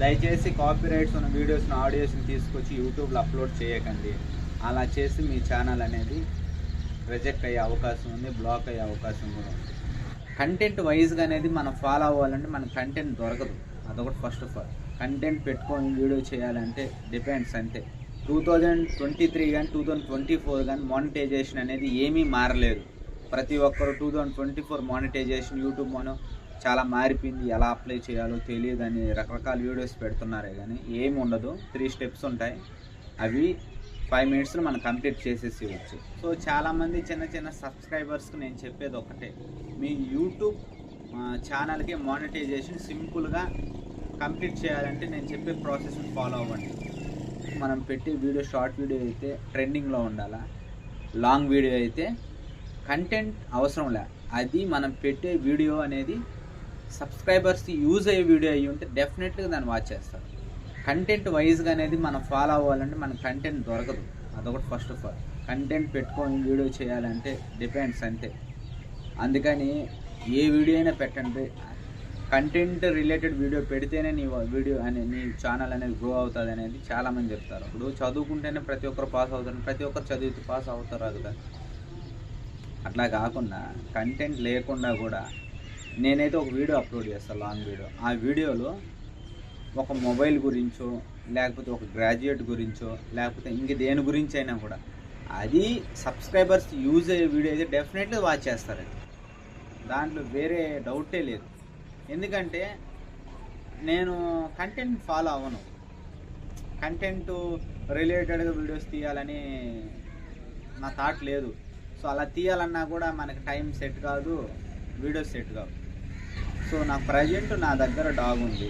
దయచేసి కాపీరైట్స్ ఉన్న వీడియోస్ని ఆడియోస్ని తీసుకొచ్చి యూట్యూబ్లో అప్లోడ్ చేయకండి. అలా చేసి మీ ఛానల్ అనేది రిజెక్ట్ అయ్యే అవకాశం ఉంది, బ్లాక్ అయ్యే అవకాశం కూడా ఉంది. కంటెంట్ వైజ్గా అనేది మనం ఫాలో అవ్వాలంటే మనకు కంటెంట్ దొరకదు. అదొకటి ఫస్ట్ ఆఫ్ ఆల్. కంటెంట్ పెట్టుకొని వీడియో చేయాలంటే డిపెండ్స్ అంతే. 2023 కానీ 2024 కానీ మానిటైజేషన్ అనేది ఏమీ మారలేదు. ప్రతి ఒక్కరు 2024 మానిటైజేషన్ యూట్యూబ్ మనం చాలా మారిపోయింది, ఎలా అప్లై చేయాలో తెలియదని రకరకాల వీడియోస్ పెడుతున్నారే కానీ ఏమి ఉండదు. 3 స్టెప్స్ ఉంటాయి, అవి 5 మినిట్స్లో మనం కంప్లీట్ చేసేసేయచ్చు. సో చాలామంది చిన్న చిన్న సబ్స్క్రైబర్స్కి నేను చెప్పేది ఒకటే, మీ యూట్యూబ్ ఛానల్కి మానిటైజేషన్ సింపుల్గా కంప్లీట్ చేయాలంటే నేను చెప్పే ప్రాసెస్ని ఫాలో అవ్వండి. మనం పెట్టే వీడియో షార్ట్ వీడియో అయితే ట్రెండింగ్లో ఉండాలా, లాంగ్ వీడియో అయితే కంటెంట్ అవసరం లే. అది మనం పెట్టే వీడియో అనేది సబ్స్క్రైబర్స్కి యూజ్ అయ్యే వీడియో అయ్యి ఉంటే డెఫినెట్గా దాన్ని వాచ్ చేస్తారు. కంటెంట్ వైజ్గా అనేది మనం ఫాలో అవ్వాలంటే మనకు కంటెంట్ దొరకదు. అదొకటి ఫస్ట్ ఆఫ్ ఆల్. కంటెంట్ పెట్టుకొని వీడియో చేయాలంటే డిపెండ్స్ అంతే. అందుకని ఏ వీడియో అయినా పెట్టండి, కంటెంట్ రిలేటెడ్ వీడియో పెడితేనే నీ వీడియో అనేది నీ ఛానల్ అనేది గ్రో అవుతుంది అనేది చాలామంది చెప్తారు. ఇప్పుడు చదువుకుంటేనే ప్రతి ఒక్కరు పాస్ అవుతారు, ప్రతి ఒక్కరు చదివితే పాస్ అవుతారు అది కాదు. అట్లా కాకుండా కంటెంట్ లేకుండా కూడా నేనైతే ఒక వీడియో అప్లోడ్ చేస్తాను, లాంగ్ వీడియో. ఆ వీడియోలో ఒక మొబైల్ గురించో, లేకపోతే ఒక గ్రాడ్యుయేట్ గురించో, లేకపోతే ఇంక దేని గురించి అయినా కూడా అది సబ్స్క్రైబర్స్ యూజ్ అయ్యే వీడియో అయితే డెఫినెట్లీ వాచ్ చేస్తారండి. దాంట్లో వేరే డౌటే లేదు. ఎందుకంటే నేను కంటెంట్ ఫాలో అవ్వను. కంటెంట్ రిలేటెడ్గా వీడియోస్ తీయాలని నా థాట్ లేదు. సో అలా తీయాలన్నా కూడా మనకి టైం సెట్ కాదు, వీడియోస్ సెట్ కావు. సో నాకు ప్రజెంట్ నా దగ్గర డాగ్ ఉంది.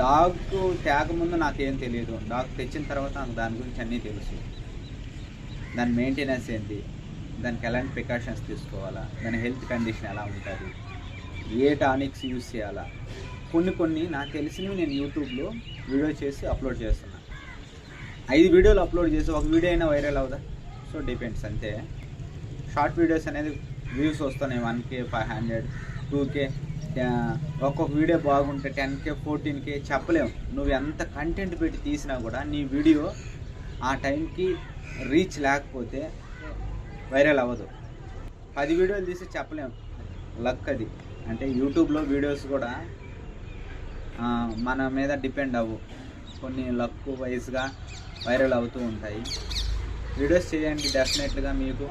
డాగ్ తేక ముందు నాకేం తెలియదు, డాగ్ తెచ్చిన తర్వాత నాకు దాని గురించి అన్నీ తెలుసు. దాని మెయింటెనెన్స్ ఏంటి, దానికి ఎలాంటి ప్రికాషన్స్ తీసుకోవాలా, దాని హెల్త్ కండిషన్ ఎలా ఉంటుంది, ఏ టానిక్స్ యూజ్ చేయాలా, కొన్ని నాకు తెలిసినవి నేను యూట్యూబ్లో వీడియో చేసి అప్లోడ్ చేస్తున్నాను. 5 వీడియోలు అప్లోడ్ చేసి ఒక వీడియో అయినా వైరల్ అవుదా? సో డిపెండ్స్ అంతే. షార్ట్ వీడియోస్ అనేది వ్యూస్ వస్తున్నాయి 1K, 500, 2K. ఒక్కొక్క వీడియో బాగుంటే 10K, 14K చెప్పలేము. నువ్వు ఎంత కంటెంట్ పెట్టి తీసినా కూడా నీ వీడియో ఆ టైంకి రీచ్ లేకపోతే వైరల్ అవ్వదు. 10 వీడియోలు తీసి చెప్పలేము, లక్ అది. అంటే యూట్యూబ్లో వీడియోస్ కూడా మన మీద డిపెండ్ అవ్వు, కొన్ని లక్ వైజ్గా వైరల్ అవుతూ ఉంటాయి. వీడియోస్ చేయండి, డెఫినెట్గా మీకు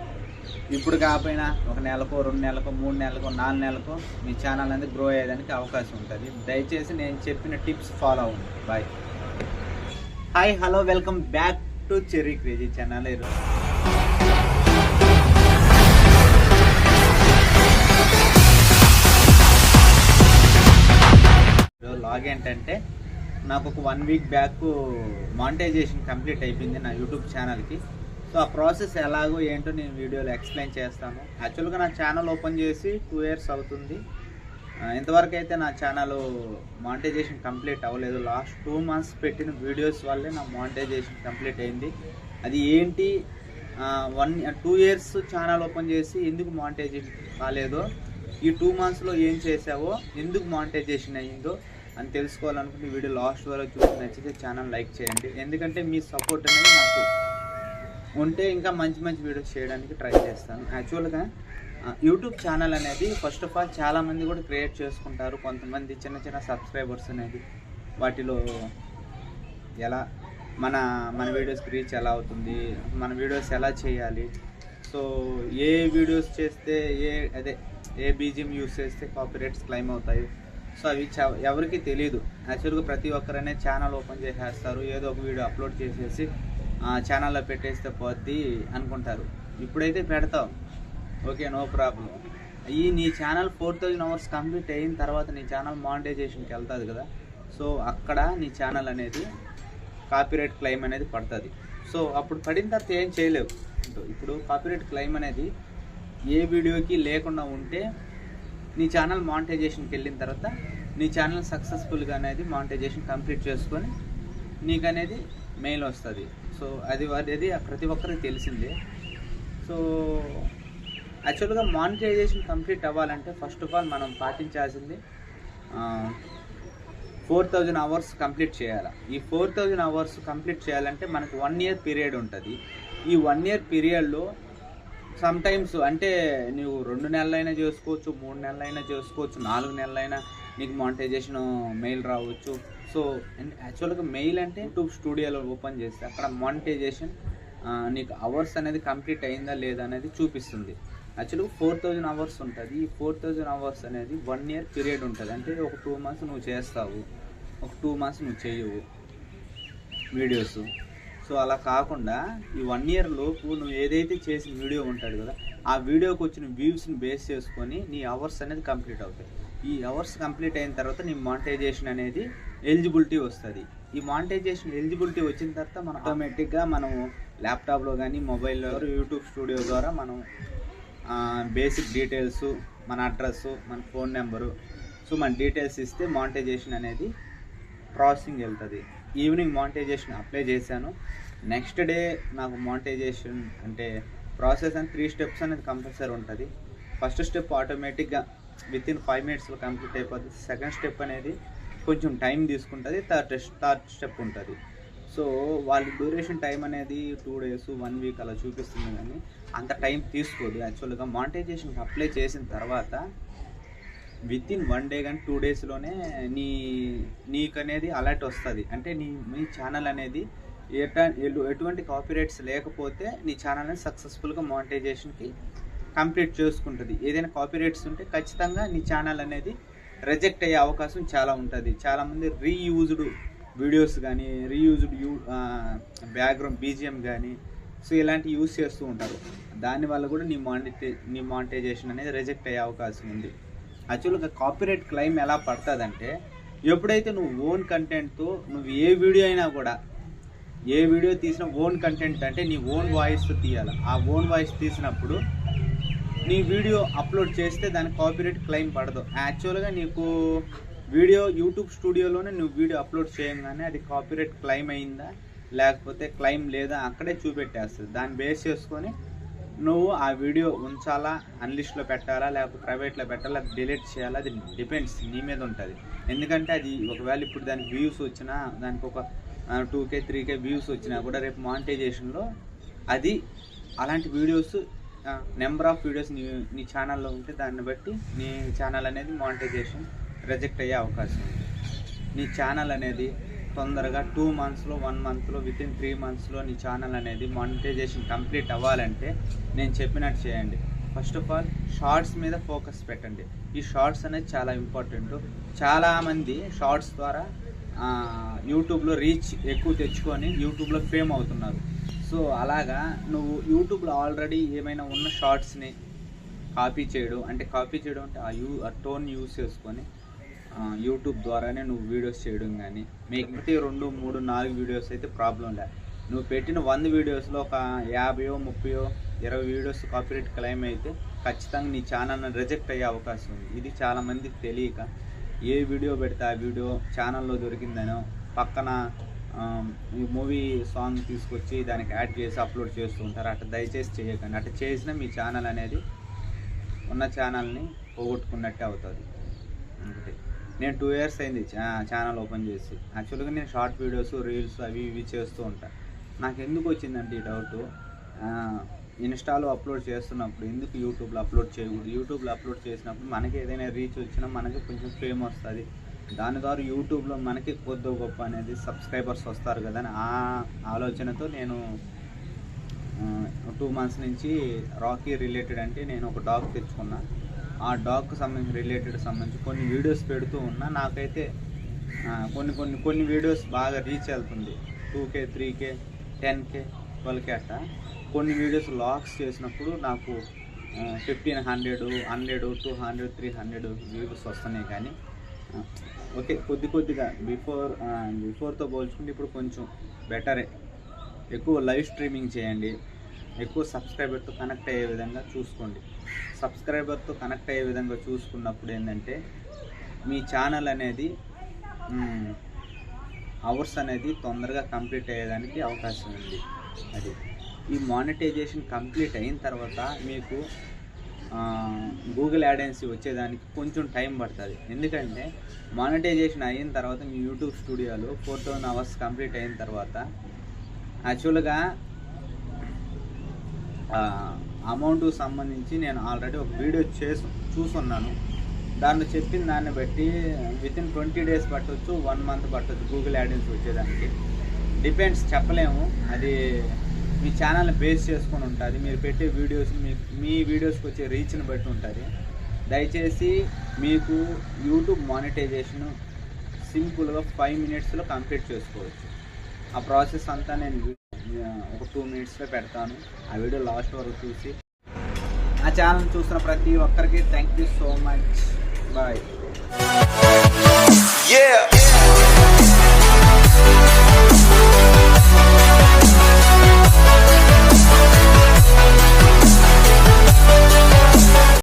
ఇప్పుడు కాకపోయినా ఒక నెలకో, 2 నెలకో, 3 నెలకో, 4 నెలకో మీ ఛానల్ అనేది గ్రో అయ్యేదానికి అవకాశం ఉంటుంది. దయచేసి నేను చెప్పిన టిప్స్ ఫాలో అవ్వండి. Bye. Hi, hello, welcome back to Cherry Crazy channel. లాగ్ ఏంటంటే నాకు ఒక 1 వీక్ బ్యాక్ మానిటైజేషన్ కంప్లీట్ అయిపోయింది నా యూట్యూబ్ ఛానల్కి. సో ఆ ప్రాసెస్ ఎలాగో ఏంటో నేను వీడియోలో ఎక్స్ప్లెయిన్ చేస్తాను. యాక్చువల్గా నా ఛానల్ ఓపెన్ చేసి 2 ఇయర్స్ అవుతుంది. ఇంతవరకు అయితే నా ఛానల్ మానిటైజేషన్ కంప్లీట్ అవ్వలేదు. లాస్ట్ 2 మంత్స్ పెట్టిన వీడియోస్ వల్లే నా మానిటైజేషన్ కంప్లీట్ అయింది. అది ఏంటి, 2 ఇయర్స్ ఛానల్ ఓపెన్ చేసి ఎందుకు మానిటైజేషన్ కాలేదో, ఈ 2 మంత్స్లో ఏం చేసావో, ఎందుకు మానిటైజేషన్ అయ్యిందో అని తెలుసుకోవాలనుకుంటే వీడియో లాస్ట్ వరకు చూసి నచ్చితే ఛానల్ లైక్ చేయండి. ఎందుకంటే మీ సపోర్ట్ అనేది నాకు ఉంటే ఇంకా మంచి వీడియోస్ చేయడానికి ట్రై చేస్తాను. యాక్చువల్గా యూట్యూబ్ ఛానల్ అనేది ఫస్ట్ ఆఫ్ ఆల్ చాలామంది కూడా క్రియేట్ చేసుకుంటారు. కొంతమంది చిన్న సబ్స్క్రైబర్స్ అనేది వాటిలో ఎలా మన వీడియోస్కి రీచ్ ఎలా అవుతుంది, మన వీడియోస్ ఎలా చేయాలి, సో ఏ వీడియోస్ చేస్తే ఏ బీజిఎం యూస్ చేస్తే కాపీరైట్స్ క్లెయిమ్ అవుతాయి, సో అవి ఎవరికి తెలియదు. యాక్చువల్గా ప్రతి ఒక్కరనే ఛానల్ ఓపెన్ చేసేస్తారు, ఏదో ఒక వీడియో అప్లోడ్ చేసేసి ఛానల్లో పెట్టేస్తే పోద్ది అనుకుంటారు. ఇప్పుడైతే పెడతావు, ఓకే, నో ప్రాబ్లం. నీ ఛానల్ 4000 అవర్స్ కంప్లీట్ అయిన తర్వాత నీ ఛానల్ మానిటైజేషన్కి వెళ్తుంది కదా. సో అక్కడ నీ ఛానల్ అనేది కాపీరైట్ క్లెయిమ్ అనేది పడుతుంది. సో అప్పుడు పడిన తర్వాత ఏం చేయలేవు. ఇప్పుడు కాపీరైట్ క్లెయిమ్ అనేది ఏ వీడియోకి లేకుండా ఉంటే నీ ఛానల్ మానిటైజేషన్కి వెళ్ళిన తర్వాత నీ ఛానల్ సక్సెస్ఫుల్గా అనేది మానిటైజేషన్ కంప్లీట్ చేసుకొని నీకు అనేది మెయిల్ వస్తుంది. సో అది ప్రతి ఒక్కరికి తెలిసిందే. సో యాక్చువల్గా మానిటైజేషన్ కంప్లీట్ అవ్వాలంటే ఫస్ట్ ఆఫ్ ఆల్ మనం పాటించాల్సింది 4000 అవర్స్ కంప్లీట్ చేయాలి. ఈ 4000 అవర్స్ కంప్లీట్ చేయాలంటే మనకు 1 ఇయర్ పీరియడ్ ఉంటుంది. ఈ 1 ఇయర్ పీరియడ్లో సమ్ టైమ్స్ అంటే నువ్వు 2 నెలలైనా చేసుకోవచ్చు, 3 నెలలైనా చేసుకోవచ్చు, 4 నెలలైనా నీకు మానిటైజేషన్ మెయిల్ రావచ్చు. సో యాక్చువల్గా మెయిల్ అంటే యూట్యూబ్ స్టూడియోలో ఓపెన్ చేస్తే అక్కడ మానిటైజేషన్ నీకు అవర్స్ అనేది కంప్లీట్ అయిందా లేదా అనేది చూపిస్తుంది. యాక్చువల్గా 4000 అవర్స్ ఉంటుంది. ఈ 4000 అవర్స్ అనేది 1 ఇయర్ పీరియడ్ ఉంటుంది. అంటే ఒక 2 మంత్స్ నువ్వు చేస్తావు, ఒక 2 మంత్స్ నువ్వు చేయవు వీడియోస్. సో అలా కాకుండా ఈ 1 ఇయర్ లోపు నువ్వు ఏదైతే చేసిన వీడియో ఉంటుంది కదా, ఆ వీడియోకి వచ్చిన వ్యూస్ని బేస్ చేసుకొని నీ అవర్స్ అనేది కంప్లీట్ అవుతాయి. ఈ అవర్స్ కంప్లీట్ అయిన తర్వాత నీ మానిటైజేషన్ అనేది ఎలిజిబిలిటీ వస్తుంది. ఈ మానిటైజేషన్ ఎలిజిబిలిటీ వచ్చిన తర్వాత మనం ఆటోమేటిక్గా మనము ల్యాప్టాప్లో కానీ మొబైల్లో యూట్యూబ్ స్టూడియో ద్వారా మనం బేసిక్ డీటెయిల్స్, మన అడ్రస్సు, మన ఫోన్ నెంబరు, సో మన డీటెయిల్స్ ఇస్తే మానిటైజేషన్ అనేది ప్రాసెసింగ్ వెళ్తుంది. ఈవినింగ్ మానిటైజేషన్ అప్లై చేశాను. నెక్స్ట్ డే నాకు మానిటైజేషన్ అంటే ప్రాసెస్ అని 3 స్టెప్స్ అనేది కంపల్సరీ ఉంటుంది. ఫస్ట్ స్టెప్ ఆటోమేటిక్గా వితిన్ 5 మినిట్స్లో కంప్లీట్ అయిపోతుంది. సెకండ్ స్టెప్ అనేది కొంచెం టైం తీసుకుంటుంది. థర్డ్ స్టెప్ ఉంటుంది. సో వాళ్ళ డ్యూరేషన్ టైం అనేది 2 డేస్ 1 వీక్ అలా చూపిస్తుంది, కానీ అంత టైం తీసుకోదు. యాక్చువల్గా మానిటైజేషన్కి అప్లై చేసిన తర్వాత వితిన్ 1 డే కానీ 2 డేస్లోనే నీకు అనేది అలర్ట్ వస్తుంది. అంటే మీ ఛానల్ అనేది ఎటువంటి కాపీరైట్స్ లేకపోతే నీ ఛానల్ అనేది సక్సెస్ఫుల్గా మానిటైజేషన్కి కంప్లీట్ చేసుకుంటుంది. ఏదైనా కాపీరైట్స్ ఉంటే ఖచ్చితంగా నీ ఛానల్ అనేది రిజెక్ట్ అయ్యే అవకాశం చాలా ఉంటుంది. చాలామంది రీయూజ్డ్ వీడియోస్ కానీ, రీయూజ్డ్ బ్యాక్గ్రౌండ్ బీజిఎం కానీ, సో ఇలాంటి యూజ్ చేస్తూ ఉంటారు. దానివల్ల కూడా నీ మానిటైజేషన్ అనేది రిజెక్ట్ అయ్యే అవకాశం ఉంది. యాక్చువల్గా కాపీరైట్ క్లెయిమ్ ఎలా పడుతుందంటే, ఎప్పుడైతే నువ్వు ఓన్ కంటెంట్తో నువ్వు ఏ వీడియో అయినా కూడా, ఏ వీడియో తీసిన ఓన్ కంటెంట్ అంటే నీ ఓన్ వాయిస్తో తీయాలి. ఆ ఓన్ వాయిస్ తీసినప్పుడు నీ వీడియో అప్లోడ్ చేస్తే దానికి కాపీరైట్ క్లెయిమ్ పడదు. యాక్చువల్గా నీకు వీడియో యూట్యూబ్ స్టూడియోలోనే నువ్వు వీడియో అప్లోడ్ చేయగానే అది కాపీరైట్ క్లెయిమ్ అయిందా లేకపోతే క్లెయిమ్ లేదా అక్కడే చూపెట్టేస్తుంది. దాన్ని బేస్ చేసుకొని నువ్వు ఆ వీడియో ఉంచాలా, అన్లిస్ట్లో పెట్టాలా, లేకపోతే ప్రైవేట్లో పెట్టాలా, డిలీట్ చేయాలా, అది డిపెండ్స్ నీ మీద ఉంటుంది. ఎందుకంటే అది ఒకవేళ ఇప్పుడు దానికి వ్యూస్ వచ్చినా, దానికి ఒక 2K 3K వ్యూస్ వచ్చినా కూడా రేపు మానిటైజేషన్లో అది అలాంటి వీడియోస్ నెంబర్ ఆఫ్ వీడియోస్ నీ ఛానల్లో ఉంటే దాన్ని బట్టి నీ ఛానల్ అనేది మానిటైజేషన్ రిజెక్ట్ అయ్యే అవకాశం ఉంది. నీ ఛానల్ అనేది తొందరగా 2 మంత్స్లో 1 మంత్లో వితిన్ 3 మంత్స్లో నీ ఛానల్ అనేది మానిటైజేషన్ కంప్లీట్ అవ్వాలంటే నేను చెప్పినట్టు చేయండి. ఫస్ట్ ఆఫ్ ఆల్ షార్ట్స్ మీద ఫోకస్ పెట్టండి. ఈ షార్ట్స్ అనేది చాలా ఇంపార్టెంట్. చాలామంది షార్ట్స్ ద్వారా యూట్యూబ్లో రీచ్ ఎక్కువ తెచ్చుకొని యూట్యూబ్లో ఫేమ్ అవుతున్నారు. సో అలాగా నువ్వు యూట్యూబ్లో ఆల్రెడీ ఏమైనా ఉన్న షార్ట్స్ని కాపీ చేయడం అంటే ఆ టోన్ యూస్ చేసుకొని యూట్యూబ్ ద్వారానే నువ్వు వీడియోస్ చేయడం కానీ, మీకు 2, 3, 4 వీడియోస్ అయితే ప్రాబ్లం లేదు. నువ్వు పెట్టిన 100 వీడియోస్లో ఒక 50, 30, 20 వీడియోస్ కాపీరైట్ క్లెయిమ్ అయితే ఖచ్చితంగా నీ ఛానల్ని రిజెక్ట్ అయ్యే అవకాశం ఉంది. ఇది చాలామందికి తెలియక ఏ వీడియో పెడితే ఆ వీడియో ఛానల్లో దొరికిందనో పక్కన ఈ మూవీ సాంగ్ తీసుకొచ్చి దానికి యాడ్ చేసి అప్లోడ్ చేస్తూ ఉంటారు. అట్లా దయచేసి చేయకండి. అట్లా చేసినా మీ ఛానల్ అనేది ఉన్న ఛానల్ని పోగొట్టుకున్నట్టే అవుతుంది. ఒకటి నేను 2 ఇయర్స్ అయింది ఛానల్ ఓపెన్ చేసి. యాక్చువల్గా నేను షార్ట్ వీడియోస్, రీల్స్ అవి ఇవి చేస్తూ ఉంటాను. నాకు ఎందుకు వచ్చిందంటే ఈ డౌట్, ఇన్స్టాలో అప్లోడ్ చేస్తున్నప్పుడు ఎందుకు యూట్యూబ్లో అప్లోడ్ చేయకూడదు? యూట్యూబ్లో అప్లోడ్ చేసినప్పుడు మనకి ఏదైనా రీచ్ వచ్చినా మనకి కొంచెం ఫేమ్ వస్తుంది. దాని ద్వారా యూట్యూబ్లో మనకి కొద్ది గొప్ప అనేది సబ్స్క్రైబర్స్ వస్తారు కదా అని ఆ ఆలోచనతో నేను 2 మంత్స్ నుంచి రాకీ రిలేటెడ్ అంటే నేను ఒక డాగ్ తెచ్చుకున్నా. ఆ డాగ్కి సంబంధించి కొన్ని వీడియోస్ పెడుతూ ఉన్నా. నాకైతే కొన్ని వీడియోస్ బాగా రీచ్ వెళ్తుంది. 2K 3K 10K 12K అట్లా. కొన్ని వీడియోస్ లాగ్స్ చేసినప్పుడు నాకు 1500 100 200 300 వ్యూస్ వస్తున్నాయి. కానీ ఓకే కొద్దిగా బిఫోర్తో పోల్చుకుంటే ఇప్పుడు కొంచెం బెటరే. ఎక్కువ లైవ్ స్ట్రీమింగ్ చేయండి. ఎక్కువ సబ్స్క్రైబర్తో కనెక్ట్ అయ్యే విధంగా చూసుకోండి. సబ్స్క్రైబర్తో కనెక్ట్ అయ్యే విధంగా చూసుకున్నప్పుడు ఏంటంటే మీ ఛానల్ అనేది అవర్స్ అనేది తొందరగా కంప్లీట్ అయ్యేదానికి అవకాశం ఉంది. అది ఈ మానిటైజేషన్ కంప్లీట్ అయిన తర్వాత మీకు గూగుల్ యాడెన్సీ వచ్చేదానికి కొంచెం టైం పడుతుంది. ఎందుకంటే మానిటైజేషన్ అయిన తర్వాత మీ యూట్యూబ్ స్టూడియోలో 4000 అవర్స్ కంప్లీట్ అయిన తర్వాత యాక్చువల్గా అమౌంట్కి సంబంధించి నేను ఆల్రెడీ ఒక వీడియో చూసున్నాను. దాంట్లో చెప్పిన దాన్ని బట్టి వితిన్ 20 days పట్టవచ్చు, 1 month పట్టవచ్చు గూగుల్ యాడెన్స్ వచ్చేదానికి. డిపెండ్స్, చెప్పలేము. అది మీ ఛానల్ని బేస్ చేసుకొని ఉంటుంది. మీరు పెట్టే వీడియోస్ మీ వీడియోస్కి వచ్చే రీచ్ని బట్టి ఉంటుంది. దయచేసి మీకు యూట్యూబ్ మానిటైజేషన్ సింపుల్గా 5 minutesలో కంప్లీట్ చేసుకోవచ్చు. ఆ ప్రాసెస్ అంతా నేను ఒక 2 minutesలో పెడతాను. ఆ వీడియో లాస్ట్ వరకు చూసి ఆ ఛానల్ చూసిన ప్రతి ఒక్కరికి thank you so much. Bye.